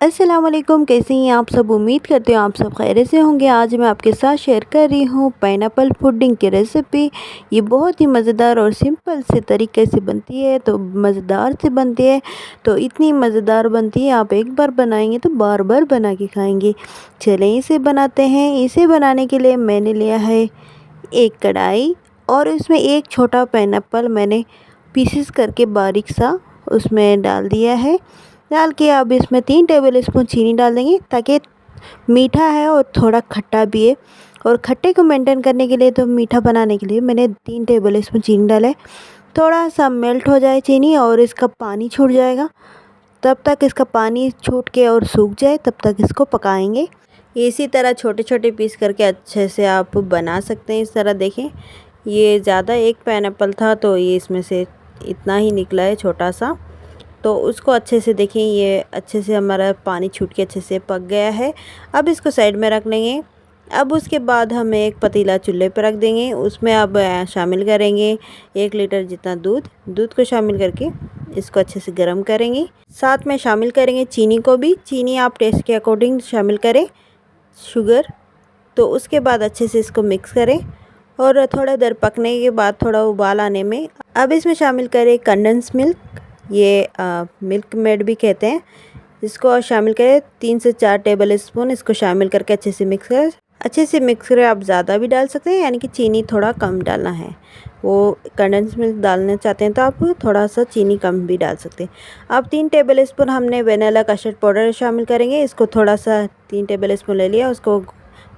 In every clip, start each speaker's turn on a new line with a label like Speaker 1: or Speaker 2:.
Speaker 1: अस्सलाम वालेकुम, कैसे हैं आप सब। उम्मीद करते हो आप सब खैरियत से होंगे। आज मैं आपके साथ शेयर कर रही हूँ पाइनएप्पल पुडिंग की रेसिपी। ये बहुत ही मज़ेदार और सिंपल से तरीके से बनती है, तो मज़ेदार से बनती है, तो इतनी मज़ेदार बनती है आप एक बार बनाएंगे तो बार बार बना के खाएंगे। चलें इसे बनाते हैं। इसे बनाने के लिए मैंने लिया है एक कढ़ाई और इसमें एक छोटा पाइनएप्पल मैंने पीसेस करके बारीक सा उसमें डाल दिया है। डाल के अब इसमें 3 टेबल स्पून चीनी डाल देंगे, ताकि मीठा है और थोड़ा खट्टा भी है। और खट्टे को मेंटेन करने के लिए, तो मीठा बनाने के लिए मैंने 3 टेबल स्पून चीनी डाला है। थोड़ा सा मेल्ट हो जाए चीनी और इसका पानी छूट जाएगा, तब तक इसका पानी छूट के और सूख जाए तब तक इसको पकाएंगे। इसी तरह छोटे छोटे पीस करके अच्छे से आप बना सकते हैं। इस तरह देखें, ये ज़्यादा एक पाइनएप्पल था तो ये इसमें से इतना ही निकला है छोटा सा। तो उसको अच्छे से देखें, ये अच्छे से हमारा पानी छूट के अच्छे से पक गया है। अब इसको साइड में रख लेंगे। अब उसके बाद हम एक पतीला चूल्हे पर रख देंगे। उसमें अब शामिल करेंगे 1 लीटर जितना दूध को शामिल करके इसको अच्छे से गर्म करेंगे। साथ में शामिल करेंगे चीनी को भी। चीनी आप टेस्ट के अकॉर्डिंग शामिल करें, शुगर। तो उसके बाद अच्छे से इसको मिक्स करें और थोड़ा देर पकने के बाद थोड़ा उबाल आने में अब इसमें शामिल करें कंडेंस मिल्क। ये मिल्क मेड भी कहते हैं। इसको शामिल करें 3 से 4 टेबल स्पून। इसको शामिल करके अच्छे से मिक्स करें। अच्छे से मिक्स करें। आप ज़्यादा भी डाल सकते हैं, यानी कि चीनी थोड़ा कम डालना है। वो कंडेंस मिल्क डालना चाहते हैं तो आप थोड़ा सा चीनी कम भी डाल सकते हैं। अब 3 टेबल स्पून हमने वेनिला कस्टर्ड पाउडर शामिल करेंगे। इसको थोड़ा सा 3 टेबल स्पून ले लिया, उसको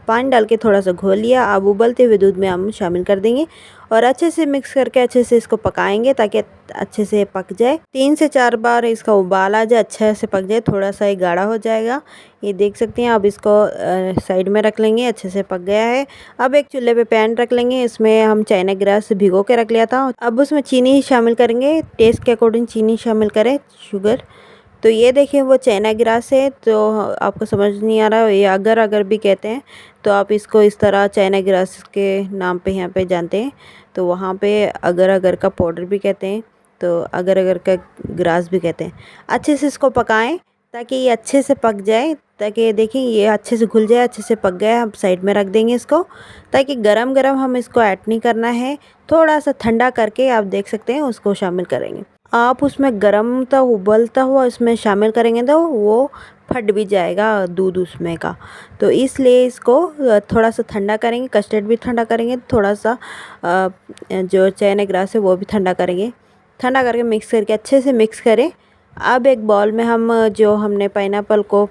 Speaker 1: पानी डाल के थोड़ा सा घोल लिया। अब उबलते हुए दूध में हम शामिल कर देंगे और अच्छे से मिक्स करके अच्छे से इसको पकाएंगे, ताकि अच्छे से पक जाए। 3 से 4 बार इसका उबाल आ जाए, अच्छे से पक जाए, थोड़ा सा ये गाढ़ा हो जाएगा। ये देख सकते हैं। अब इसको साइड में रख लेंगे, अच्छे से पक गया है। अब एक चूल्हे पे पैन रख लेंगे। इसमें हम चाइना ग्रास भिगो के रख लिया था। अब उसमें चीनी शामिल करेंगे, टेस्ट के अकॉर्डिंग चीनी शामिल करें, शुगर। तो ये देखिए, वो चाइना ग्रास है। तो आपको समझ नहीं आ रहा, ये अगर भी कहते हैं, तो आप इसको इस तरह चाइना ग्रास के नाम पे यहाँ पे जानते हैं। तो वहाँ पे अगर का पाउडर भी कहते हैं, तो अगर का ग्रास भी कहते हैं। अच्छे से इसको पकाएं ताकि ये अच्छे से पक जाए, ताकि देखिए ये अच्छे से घुल जाए, अच्छे से पक गया। हम साइड में रख देंगे इसको, ताकि गरम गरम हम इसको ऐड नहीं करना है। थोड़ा सा ठंडा करके आप देख सकते हैं उसको शामिल करेंगे। आप उसमें गरम तो उबलता हुआ उसमें शामिल करेंगे तो वो फट भी जाएगा दूध उसमें का। तो इसलिए इसको थोड़ा सा ठंडा करेंगे। कस्टर्ड भी ठंडा करेंगे, थोड़ा सा जो चाइना ग्रास है वो भी ठंडा करेंगे। ठंडा करके मिक्स करके अच्छे से मिक्स करें। अब एक बाउल में हम जो हमने पाइनएप्पल को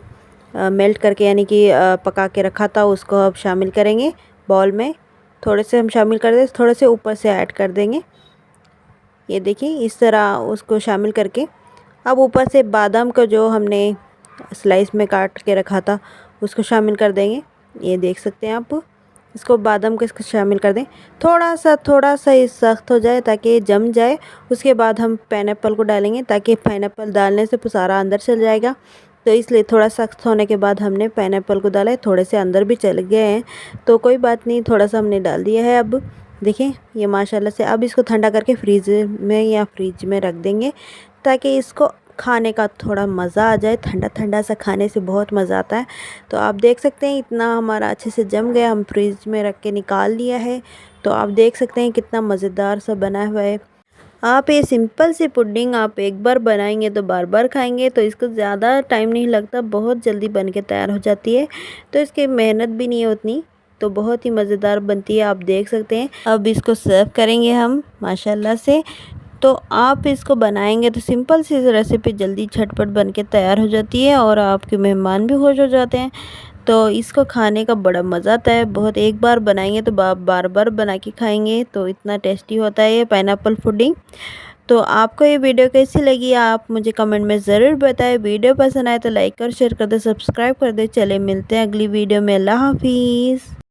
Speaker 1: मेल्ट करके, यानी कि पका के रखा था, उसको अब शामिल करेंगे बाउल में। थोड़े से हम शामिल कर दें, थोड़े से ऊपर से ऐड कर देंगे। ये देखिए, इस तरह उसको शामिल करके अब ऊपर से बादाम को जो हमने स्लाइस में काट के रखा था उसको शामिल कर देंगे। ये देख सकते हैं आप, इसको बादाम को इसको शामिल कर दें। थोड़ा सा ये सख्त हो जाए ताकि ये जम जाए। उसके बाद हम पाइनएप्पल को डालेंगे, ताकि पाइनएप्पल डालने से सारा अंदर चल जाएगा। तो इसलिए थोड़ा सख्त होने के बाद हमने पाइनएप्पल को डाला है। थोड़े से अंदर भी चले गए हैं, तो कोई बात नहीं, थोड़ा सा हमने डाल दिया है। अब देखें ये माशाल्लाह से। अब इसको ठंडा करके फ्रीज़ में या फ्रिज में रख देंगे, ताकि इसको खाने का थोड़ा मज़ा आ जाए। ठंडा ठंडा सा खाने से बहुत मज़ा आता है। तो आप देख सकते हैं इतना हमारा अच्छे से जम गया। हम फ्रिज में रख के निकाल लिया है। तो आप देख सकते हैं कितना मज़ेदार सा बना हुआ है। आप ये सिंपल सी पुडिंग आप एक बार बनाएंगे तो बार बार खाएंगे। तो इसको ज़्यादा टाइम नहीं लगता, बहुत जल्दी बन के तैयार हो जाती है। तो इसकी मेहनत भी नहीं है उतनी, तो बहुत ही मज़ेदार बनती है, आप देख सकते हैं। अब इसको सर्व करेंगे हम माशाल्लाह से। तो आप इसको बनाएंगे तो सिंपल सी रेसिपी जल्दी झटपट बन के तैयार हो जाती है और आपके मेहमान भी खुश हो जाते हैं। तो इसको खाने का बड़ा मज़ा आता है बहुत। एक बार बनाएंगे तो बार बार बना के खाएंगे, तो इतना टेस्टी होता है ये पाइनएप्पल पुडिंग। तो आपको ये वीडियो कैसी लगी आप मुझे कमेंट में ज़रूर बताएं। वीडियो पसंद आए तो लाइक और शेयर कर दे, सब्सक्राइब कर दे। चले मिलते हैं अगली वीडियो में। अल्लाह हाफिज़।